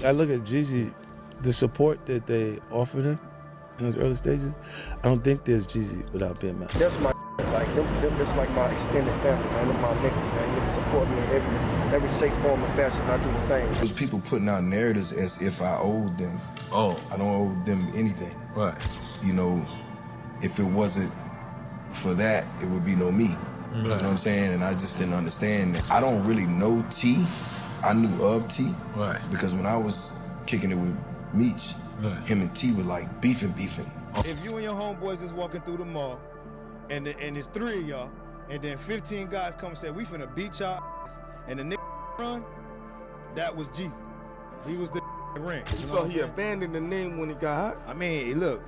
I look at Jeezy, the support that they offered him in his early stages, I don't think there's Jeezy without BMF. That's my like them it's like my extended family, man. Them my niggas, man. Niggas support me in every shape, form, and fashion. I do the same. There's people putting out narratives as if I owed them. Oh. I don't owe them anything. Right. You know, if it wasn't for that, it would be no me. Right. You know what I'm saying? And I just didn't understand that. I don't really know T. I knew of T. Right. Because when I was kicking it with Meech, right, him and T were like beefing. If you and your homeboys is walking through the mall, and it's 3 of y'all, and then 15 guys come and say, we finna beat y'all, and the nigga run, that was Jeezy. He was the ring. You thought he abandoned the name when he got hot? I mean, look,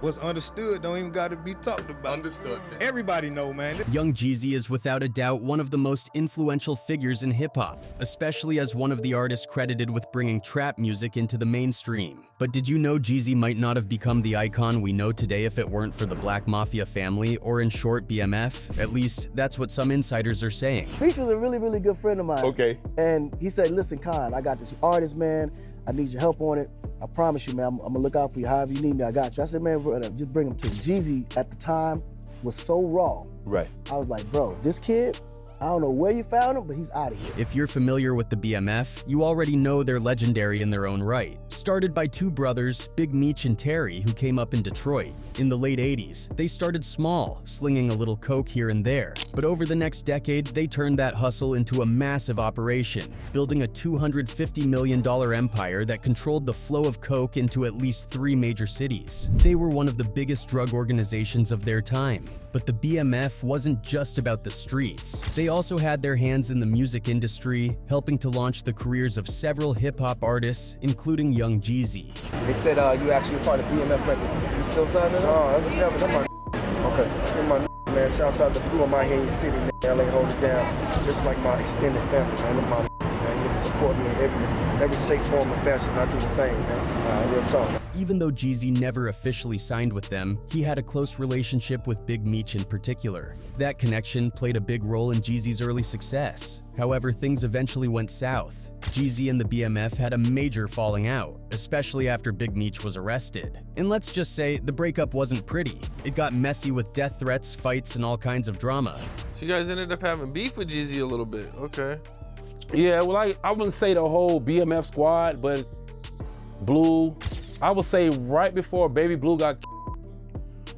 what's understood don't even got to be talked about. Understood. Everybody know, man. Young Jeezy is without a doubt one of the most influential figures in hip-hop, especially as one of the artists credited with bringing trap music into the mainstream. But did you know Jeezy might not have become the icon we know today if it weren't for the Black Mafia family, or in short, BMF? At least, that's what some insiders are saying. Meech was a really good friend of mine. Okay. And he said, listen, Khan, I got this artist, man. I need your help on it. I promise you, man, I'm gonna look out for you. However you need me, I got you. I said, man, bro, just bring him to me. Jeezy, at the time, was so raw. Right. I was like, bro, this kid, I don't know where you found him, but he's out of here. If you're familiar with the BMF, you already know they're legendary in their own right. Started by two brothers, Big Meech and Terry, who came up in Detroit. In the late 80s, they started small, slinging a little coke here and there. But over the next decade, they turned that hustle into a massive operation, building a $250 million empire that controlled the flow of coke into at least 3 major cities. They were one of the biggest drug organizations of their time. But the BMF wasn't just about the streets. They also had their hands in the music industry, helping to launch the careers of several hip-hop artists, including young Jeezy. They said you actually part of BMF record. You still signing it? Oh, that's never them my okay. Them my man. Shouts out to Blue in my Haiti City, man. LA hold it down. Just like my extended family, man. Them my man. Niggas support me in every shape, form, and fashion. I do the same, man. Real talk. Even though Jeezy never officially signed with them, he had a close relationship with Big Meech in particular. That connection played a big role in Jeezy's early success. However, things eventually went south. Jeezy and the BMF had a major falling out, especially after Big Meech was arrested. And let's just say, the breakup wasn't pretty. It got messy with death threats, fights, and all kinds of drama. So you guys ended up having beef with Jeezy a little bit, okay. Yeah, well, I wouldn't say the whole BMF squad, but Blue, I would say right before Baby Blue got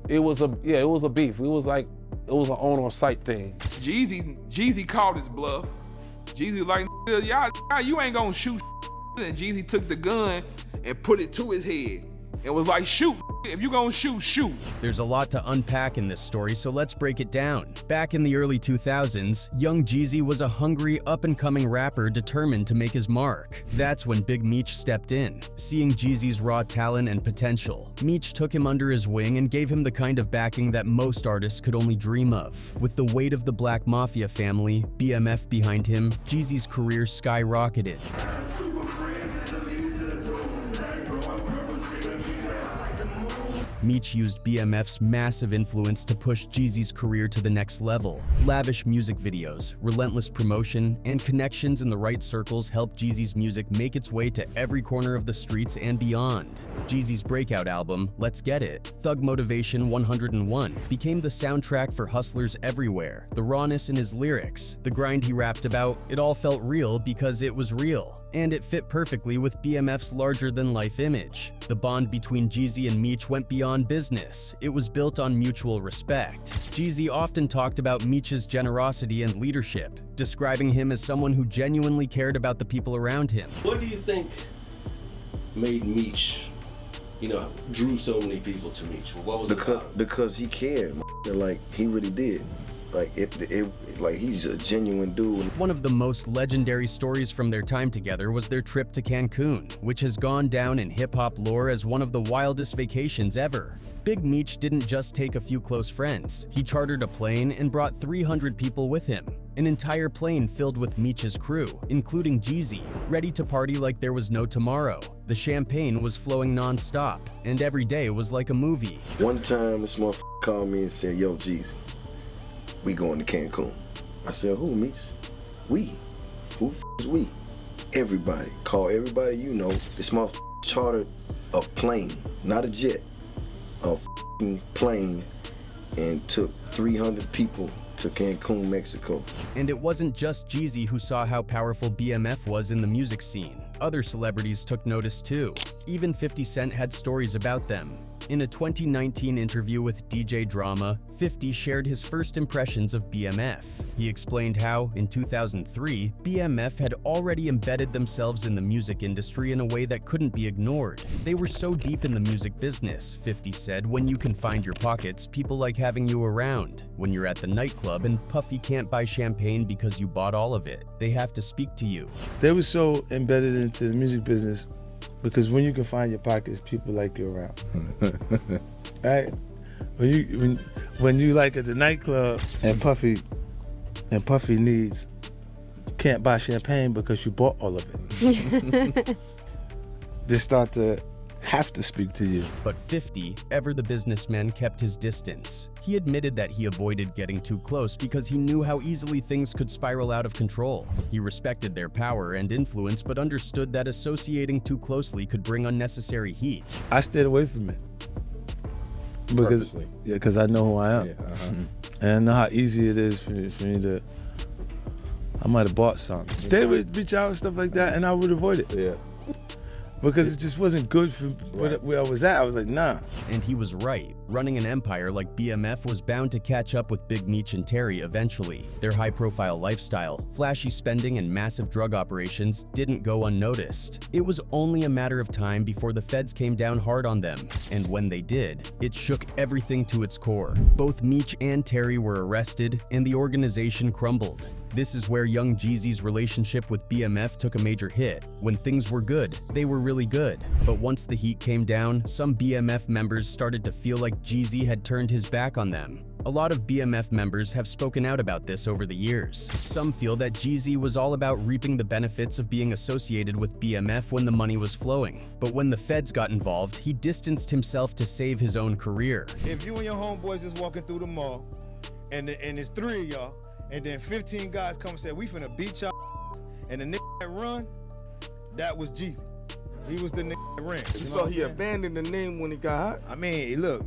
it was a beef. It was an on-site thing. Jeezy called his bluff. Jeezy was like, y'all, you ain't gonna shoot. And Jeezy took the gun and put it to his head and was like, shoot. If you gonna shoot, shoot. There's a lot to unpack in this story, so let's break it down. Back in the early 2000s, young Jeezy was a hungry, up-and-coming rapper determined to make his mark. That's when Big Meech stepped in. Seeing Jeezy's raw talent and potential, Meech took him under his wing and gave him the kind of backing that most artists could only dream of. With the weight of the Black Mafia family, BMF behind him, Jeezy's career skyrocketed. Meech used BMF's massive influence to push Jeezy's career to the next level. Lavish music videos, relentless promotion, and connections in the right circles helped Jeezy's music make its way to every corner of the streets and beyond. Jeezy's breakout album, Let's Get It, Thug Motivation 101, became the soundtrack for hustlers everywhere. The rawness in his lyrics, the grind he rapped about, it all felt real because it was real. And it fit perfectly with BMF's larger-than-life image. The bond between Jeezy and Meech went beyond business. It was built on mutual respect. Jeezy often talked about Meech's generosity and leadership, describing him as someone who genuinely cared about the people around him. What do you think made Meech, drew so many people to Meech? What was it? Because he cared, like he really did. Like he's a genuine dude. One of the most legendary stories from their time together was their trip to Cancun, which has gone down in hip-hop lore as one of the wildest vacations ever. Big Meech didn't just take a few close friends. He chartered a plane and brought 300 people with him. An entire plane filled with Meech's crew, including Jeezy, ready to party like there was no tomorrow. The champagne was flowing non-stop, and every day was like a movie. One time, this motherfucker called me and said, yo, Jeezy, we going to Cancun. I said, who, Meech? We. Who is we? everybody. Call everybody you know. This motherfucker chartered a plane, not a jet, a plane, and took 300 people to Cancun, Mexico. And it wasn't just Jeezy who saw how powerful BMF was in the music scene. Other celebrities took notice too. Even 50 Cent had stories about them. In a 2019 interview with DJ Drama, 50 shared his first impressions of BMF. He explained how, in 2003, BMF had already embedded themselves in the music industry in a way that couldn't be ignored. They were so deep in the music business, 50 said, when you can find your pockets, people like having you around. When you're at the nightclub and Puffy can't buy champagne because you bought all of it, they have to speak to you. They were so embedded into the music business because when you can find your pockets, people like you around. Right? When you like at the nightclub and Puffy can't buy champagne because you bought all of it. They start to have to speak to you. But 50, ever the businessman, kept his distance. He admitted that he avoided getting too close because he knew how easily things could spiral out of control. He respected their power and influence, but understood that associating too closely could bring unnecessary heat. I stayed away from it. Because I know who I am. And I know how easy it is for me to, I might have bought something. They would reach out and stuff like that, and I would avoid it. Yeah. Because it just wasn't good for where I was at. I was like, nah. And he was right. Running an empire like BMF was bound to catch up with Big Meech and Terry eventually. Their high-profile lifestyle, flashy spending, and massive drug operations didn't go unnoticed. It was only a matter of time before the feds came down hard on them. And when they did, it shook everything to its core. Both Meech and Terry were arrested, and the organization crumbled. This is where young Jeezy's relationship with BMF took a major hit. When things were good, they were really good. But once the heat came down, some BMF members started to feel like Jeezy had turned his back on them. A lot of BMF members have spoken out about this over the years. Some feel that Jeezy was all about reaping the benefits of being associated with BMF when the money was flowing. But when the feds got involved, he distanced himself to save his own career. If you and your homeboys is walking through the mall, and it's 3 of y'all, and then 15 guys come and say, we finna beat y'all, and the nigga that run, that was Jeezy. He was the nigga that ran. So he abandoned the name when he got hot? I mean, look,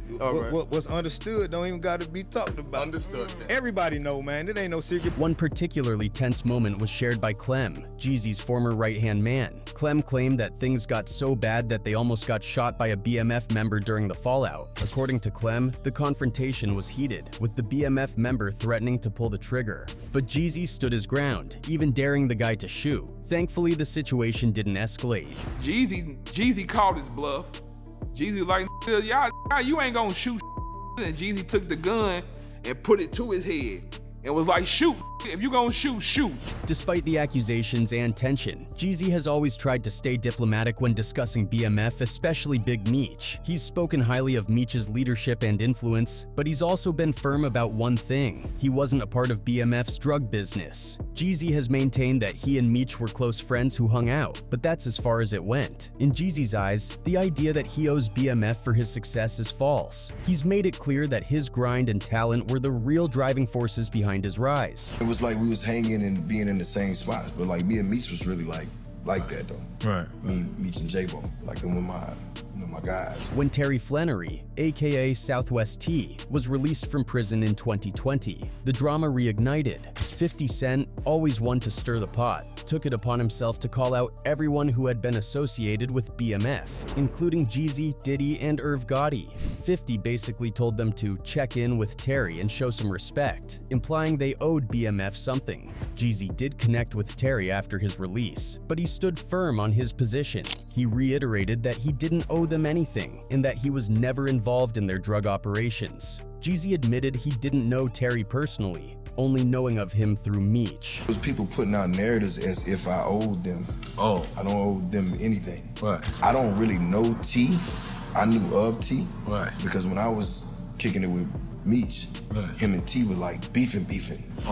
what's understood don't even got to be talked about. Understood. Everybody know, man. It ain't no secret. One particularly tense moment was shared by Clem, Jeezy's former right-hand man. Clem claimed that things got so bad that they almost got shot by a BMF member during the fallout. According to Clem, the confrontation was heated, with the BMF member threatening to pull the trigger. But Jeezy stood his ground, even daring the guy to shoot. Thankfully, the situation didn't escalate. Jeezy called his bluff. Jeezy was like, y'all, you ain't gonna shoot. And Jeezy took the gun and put it to his head and was like, shoot. If you gonna shoot, shoot. Despite the accusations and tension, Jeezy has always tried to stay diplomatic when discussing BMF, especially Big Meech. He's spoken highly of Meech's leadership and influence, but he's also been firm about one thing. He wasn't a part of BMF's drug business. Jeezy has maintained that he and Meech were close friends who hung out, but that's as far as it went. In Jeezy's eyes, the idea that he owes BMF for his success is false. He's made it clear that his grind and talent were the real driving forces behind his rise. It was like we was hanging and being in the same spots, but like me and Meech was really like that though. Right. Me, Meech and J-Bo, like them with my guys. When Terry Flenory, aka Southwest T, was released from prison in 2020, the drama reignited. 50 Cent, always one to stir the pot, took it upon himself to call out everyone who had been associated with BMF, including Jeezy, Diddy, and Irv Gotti. 50 basically told them to check in with Terry and show some respect, implying they owed BMF something. Jeezy did connect with Terry after his release, but he stood firm on his position. He reiterated that he didn't owe them anything and that he was never involved in their drug operations. Jeezy admitted he didn't know Terry personally, only knowing of him through Meech. Those people putting out narratives as if I owed them. Oh. I don't owe them anything. Right. I don't really know T. I knew of T. Right. Because when I was kicking it with Meech, him and T were like beefing.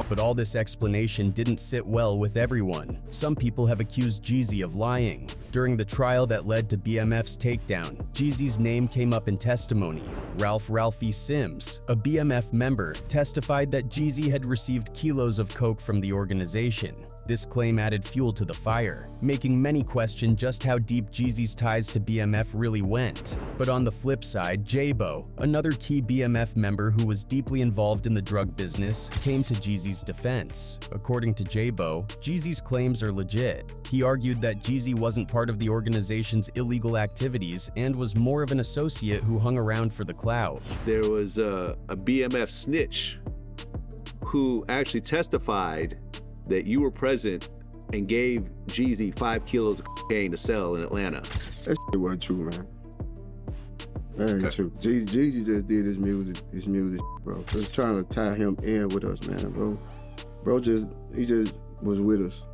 But all this explanation didn't sit well with everyone. Some people have accused Jeezy of lying. During the trial that led to BMF's takedown, Jeezy's name came up in testimony. Ralphie Sims, a BMF member, testified that Jeezy had received kilos of coke from the organization. This claim added fuel to the fire, making many question just how deep Jeezy's ties to BMF really went. But on the flip side, J-Bo, another key BMF member who was deeply involved in the drug business, came to Jeezy's defense. According to J-Bo, Jeezy's claims are legit. He argued that Jeezy wasn't part of the organization's illegal activities and was more of an associate who hung around for the clout. There was a BMF snitch who actually testified that you were present and gave Jeezy 5 kilos of cocaine to sell in Atlanta. That shit wasn't true, man. That ain't true. Jeezy just did his music, bro. Just trying to tie him in with us, man, bro. He just was with us,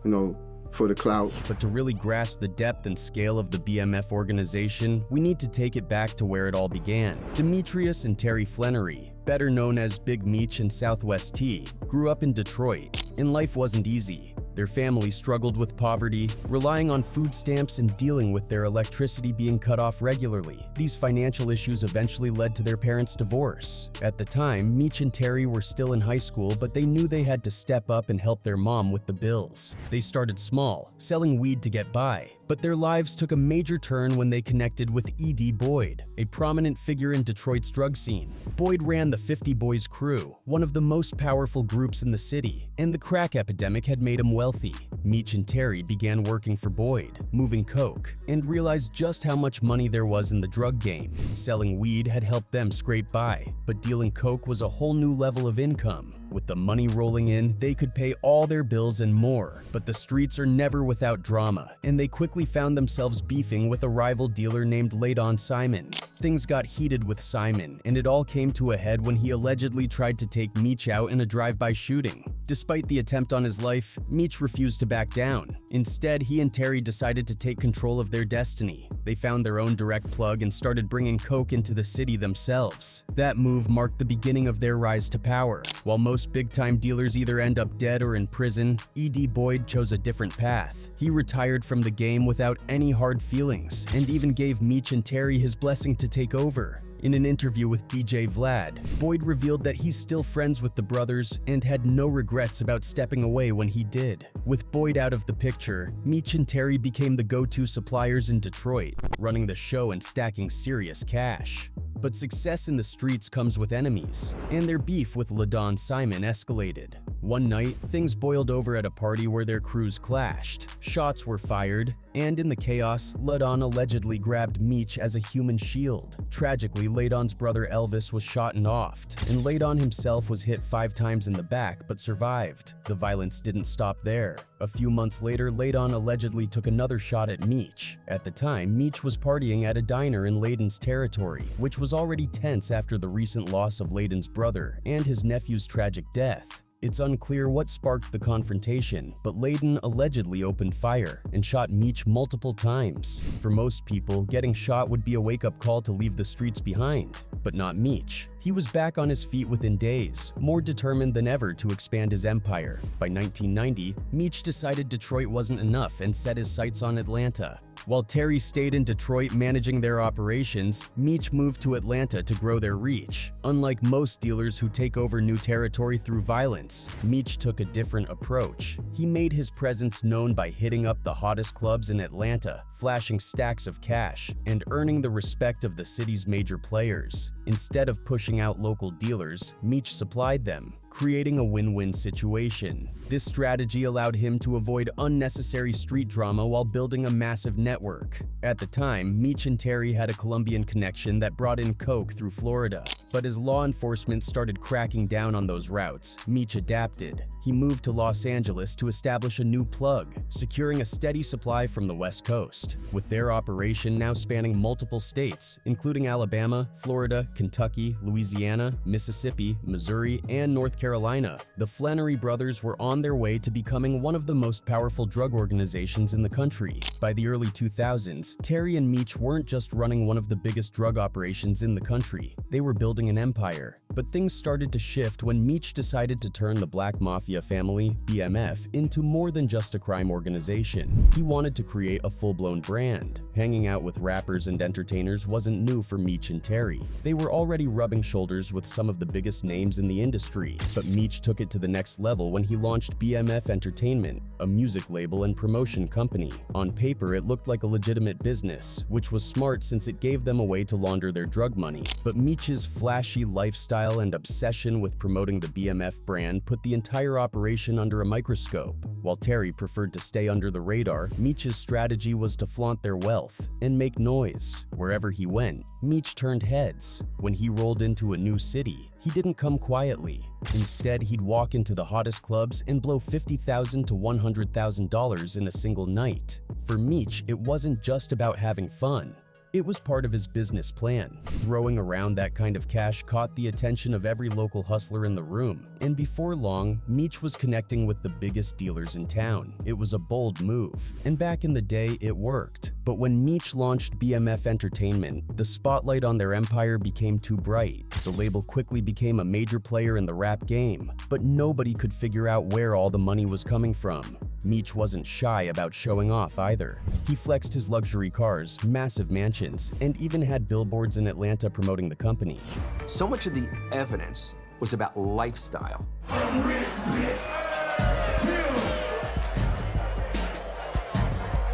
you know, for the clout. But to really grasp the depth and scale of the BMF organization, we need to take it back to where it all began. Demetrius and Terry Flenory, better known as Big Meech and Southwest T, grew up in Detroit, and life wasn't easy. Their family struggled with poverty, relying on food stamps and dealing with their electricity being cut off regularly. These financial issues eventually led to their parents' divorce. At the time, Meech and Terry were still in high school, but they knew they had to step up and help their mom with the bills. They started small, selling weed to get by. But their lives took a major turn when they connected with E.D. Boyd, a prominent figure in Detroit's drug scene. Boyd ran the 50 Boys Crew, one of the most powerful groups in the city, and the crack epidemic had made him wealthy. Meech and Terry began working for Boyd, moving coke, and realized just how much money there was in the drug game. Selling weed had helped them scrape by, but dealing coke was a whole new level of income. With the money rolling in, they could pay all their bills and more. But the streets are never without drama, and they quickly found themselves beefing with a rival dealer named Ladon Simon. Things got heated with Simon, and it all came to a head when he allegedly tried to take Meech out in a drive-by shooting. Despite the attempt on his life, Meech refused to back down. Instead, he and Terry decided to take control of their destiny. They found their own direct plug and started bringing coke into the city themselves. That move marked the beginning of their rise to power. While most big-time dealers either end up dead or in prison, E.D. Boyd chose a different path. He retired from the game without any hard feelings, and even gave Meech and Terry his blessing to take over. In an interview with DJ Vlad, Boyd revealed that he's still friends with the brothers and had no regrets about stepping away when he did. With Boyd out of the picture, Meech and Terry became the go-to suppliers in Detroit, running the show and stacking serious cash. But success in the streets comes with enemies, and their beef with Ladon Simon escalated. One night, things boiled over at a party where their crews clashed. Shots were fired, and in the chaos, Ladon allegedly grabbed Meech as a human shield. Tragically, Ladon's brother Elvis was shot and offed, and Ladon himself was hit 5 times in the back but survived. The violence didn't stop there. A few months later, Ladon allegedly took another shot at Meech. At the time, Meech was partying at a diner in Ladon's territory, which was already tense after the recent loss of Ladon's brother and his nephew's tragic death. It's unclear what sparked the confrontation, but Ladon allegedly opened fire and shot Meech multiple times. For most people, getting shot would be a wake-up call to leave the streets behind, but not Meech. He was back on his feet within days, more determined than ever to expand his empire. By 1990, Meech decided Detroit wasn't enough and set his sights on Atlanta. While Terry stayed in Detroit managing their operations, Meech moved to Atlanta to grow their reach. Unlike most dealers who take over new territory through violence, Meech took a different approach. He made his presence known by hitting up the hottest clubs in Atlanta, flashing stacks of cash, and earning the respect of the city's major players. Instead of pushing out local dealers, Meech supplied them, creating a win-win situation. This strategy allowed him to avoid unnecessary street drama while building a massive network. At the time, Meech and Terry had a Colombian connection that brought in coke through Florida. But as law enforcement started cracking down on those routes, Meech adapted. He moved to Los Angeles to establish a new plug, securing a steady supply from the West Coast. With their operation now spanning multiple states, including Alabama, Florida, Kentucky, Louisiana, Mississippi, Missouri, and North Carolina, the Flenory brothers were on their way to becoming one of the most powerful drug organizations in the country. By the early 2000s, Terry and Meech weren't just running one of the biggest drug operations in the country. They were building an empire. But things started to shift when Meech decided to turn the Black Mafia family, BMF, into more than just a crime organization. He wanted to create a full-blown brand. Hanging out with rappers and entertainers wasn't new for Meech and Terry. They were already rubbing shoulders with some of the biggest names in the industry, but Meech took it to the next level when he launched BMF Entertainment, a music label and promotion company. On paper, it looked like a legitimate business, which was smart since it gave them a way to launder their drug money. But Meech's flashy lifestyle and obsession with promoting the BMF brand put the entire operation under a microscope. While Terry preferred to stay under the radar, Meech's strategy was to flaunt their wealth and make noise. Wherever he went, Meech turned heads. When he rolled into a new city, he didn't come quietly. Instead, he'd walk into the hottest clubs and blow $50,000 to $100,000 in a single night. For Meech, it wasn't just about having fun. It was part of his business plan. Throwing around that kind of cash caught the attention of every local hustler in the room, and before long, Meech was connecting with the biggest dealers in town. It was a bold move, and back in the day, it worked. But when Meech launched BMF Entertainment, the spotlight on their empire became too bright. The label quickly became a major player in the rap game, but nobody could figure out where all the money was coming from. Meech wasn't shy about showing off either. He flexed his luxury cars, massive mansions, and even had billboards in Atlanta promoting the company. So much of the evidence was about lifestyle.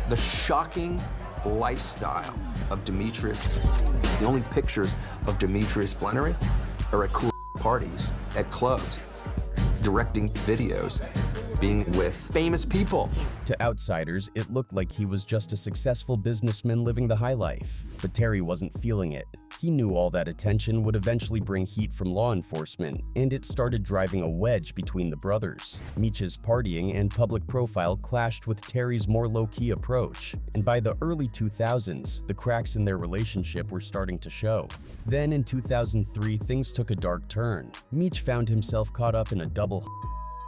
The shocking lifestyle of Demetrius. The only pictures of Demetrius Flenory are at cool parties, at clubs, directing videos, being with famous people. To outsiders, it looked like he was just a successful businessman living the high life. But Terry wasn't feeling it. He knew all that attention would eventually bring heat from law enforcement, and it started driving a wedge between the brothers. Meech's partying and public profile clashed with Terry's more low-key approach, and by the early 2000s, the cracks in their relationship were starting to show. Then in 2003, things took a dark turn. Meech found himself caught up in a double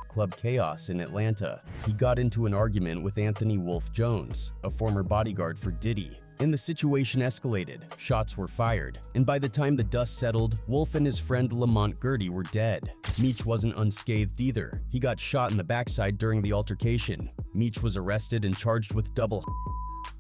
club chaos in Atlanta. He got into an argument with Anthony Wolf Jones, a former bodyguard for Diddy, and the situation escalated. Shots were fired, and by the time the dust settled, Wolf and his friend Lamont Gertie were dead. Meech wasn't unscathed either. He got shot in the backside during the altercation. Meech was arrested and charged with double,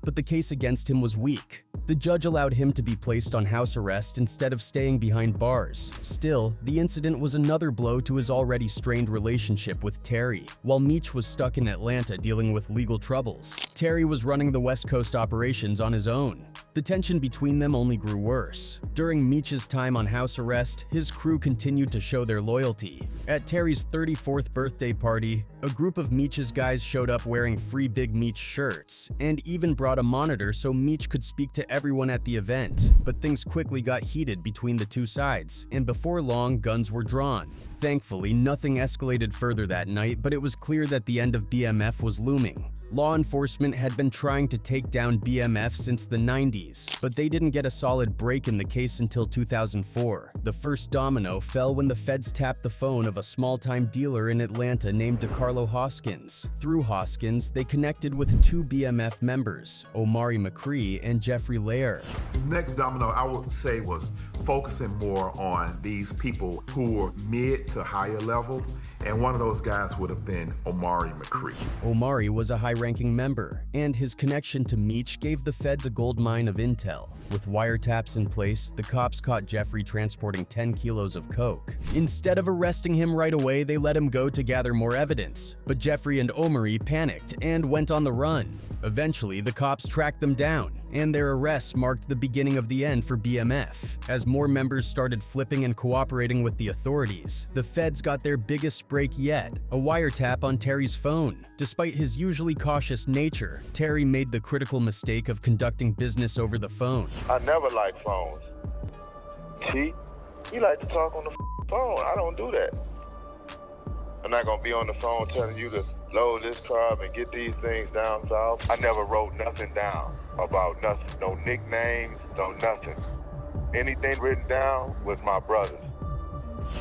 but the case against him was weak. The judge allowed him to be placed on house arrest instead of staying behind bars. Still, the incident was another blow to his already strained relationship with Terry. While Meech was stuck in Atlanta dealing with legal troubles, Terry was running the West Coast operations on his own. The tension between them only grew worse. During Meech's time on house arrest, his crew continued to show their loyalty. At Terry's 34th birthday party, a group of Meech's guys showed up wearing Free Big Meech shirts, and even brought a monitor so Meech could speak to everyone at the event. But things quickly got heated between the two sides, and before long, guns were drawn. Thankfully, nothing escalated further that night, but it was clear that the end of BMF was looming. Law enforcement had been trying to take down BMF since the 90s, but they didn't get a solid break in the case until 2004. The first domino fell when the feds tapped the phone of a small-time dealer in Atlanta named DeCarlo Hoskins. Through Hoskins, they connected with two BMF members, Omari McCree and Jeffrey Lair. The next domino, I would say, was focusing more on these people who were mid to higher level, and one of those guys would have been Omari McCree. Omari was a high-ranking member, and his connection to Meech gave the feds a gold mine of intel. With wiretaps in place, the cops caught Jeffrey transporting 10 kilos of coke. Instead of arresting him right away, they let him go to gather more evidence. But Jeffrey and Omari panicked and went on the run. Eventually, the cops tracked them down, and their arrests marked the beginning of the end for BMF. As more members started flipping and cooperating with the authorities, the feds got their biggest break yet, a wiretap on Terry's phone. Despite his usually cautious nature, Terry made the critical mistake of conducting business over the phone. I never liked phones. See? You like to talk on the phone. I don't do that. I'm not gonna be on the phone telling you to load this car and get these things down south. I never wrote nothing down about nothing. No nicknames, no nothing. Anything written down was my brother's.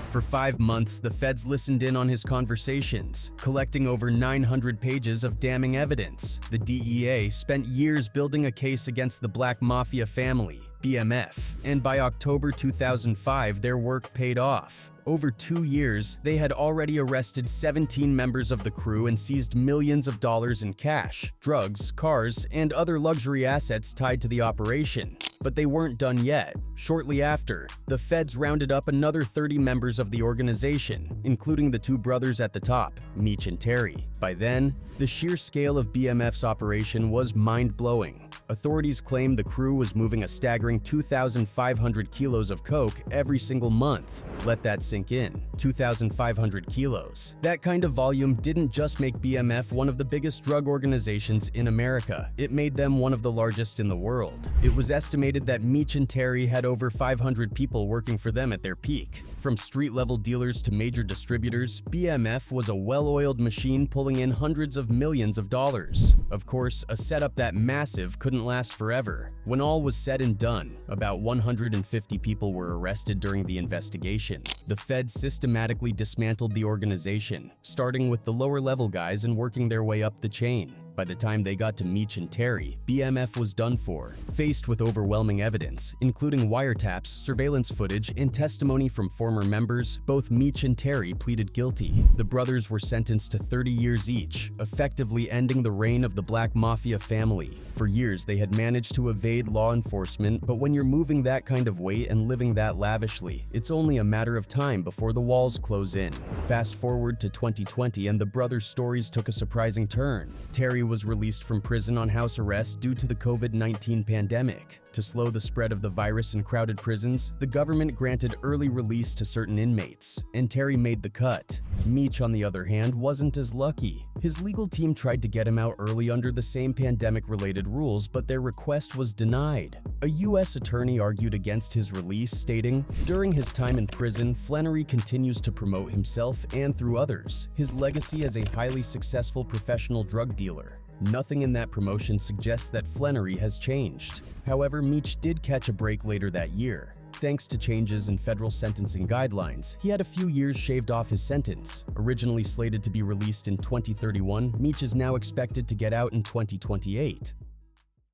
For 5 months, the feds listened in on his conversations, collecting over 900 pages of damning evidence. The DEA spent years building a case against the Black Mafia family. BMF, and by October 2005, their work paid off. Over 2 years, they had already arrested 17 members of the crew and seized millions of dollars in cash, drugs, cars, and other luxury assets tied to the operation. But they weren't done yet. Shortly after, the feds rounded up another 30 members of the organization, including the two brothers at the top, Meech and Terry. By then, the sheer scale of BMF's operation was mind-blowing. Authorities claim the crew was moving a staggering 2,500 kilos of coke every single month. Let that sink in. 2,500 kilos. That kind of volume didn't just make BMF one of the biggest drug organizations in America. It made them one of the largest in the world. It was estimated that Meech and Terry had over 500 people working for them at their peak. From street-level dealers to major distributors, BMF was a well-oiled machine pulling in hundreds of millions of dollars. Of course, a setup that massive couldn't last forever. When all was said and done, about 150 people were arrested during the investigation. The feds systematically dismantled the organization, starting with the lower-level guys and working their way up the chain. By the time they got to Meech and Terry, BMF was done for, faced with overwhelming evidence, including wiretaps, surveillance footage, and testimony from former members. Both Meech and Terry pleaded guilty. The brothers were sentenced to 30 years each, effectively ending the reign of the Black Mafia family. For years, they had managed to evade law enforcement, but when you're moving that kind of weight and living that lavishly, it's only a matter of time before the walls close in. Fast forward to 2020, and the brothers' stories took a surprising turn. Terry was released from prison on house arrest due to the COVID-19 pandemic. To slow the spread of the virus in crowded prisons, the government granted early release to certain inmates, and Terry made the cut. Meech, on the other hand, wasn't as lucky. His legal team tried to get him out early under the same pandemic-related rules, but their request was denied. A U.S. attorney argued against his release, stating, "During his time in prison, Flenory continues to promote himself and, through others, his legacy as a highly successful professional drug dealer. Nothing in that promotion suggests that Flenory has changed." However, Meech did catch a break later that year. Thanks to changes in federal sentencing guidelines, he had a few years shaved off his sentence. Originally slated to be released in 2031, Meech is now expected to get out in 2028.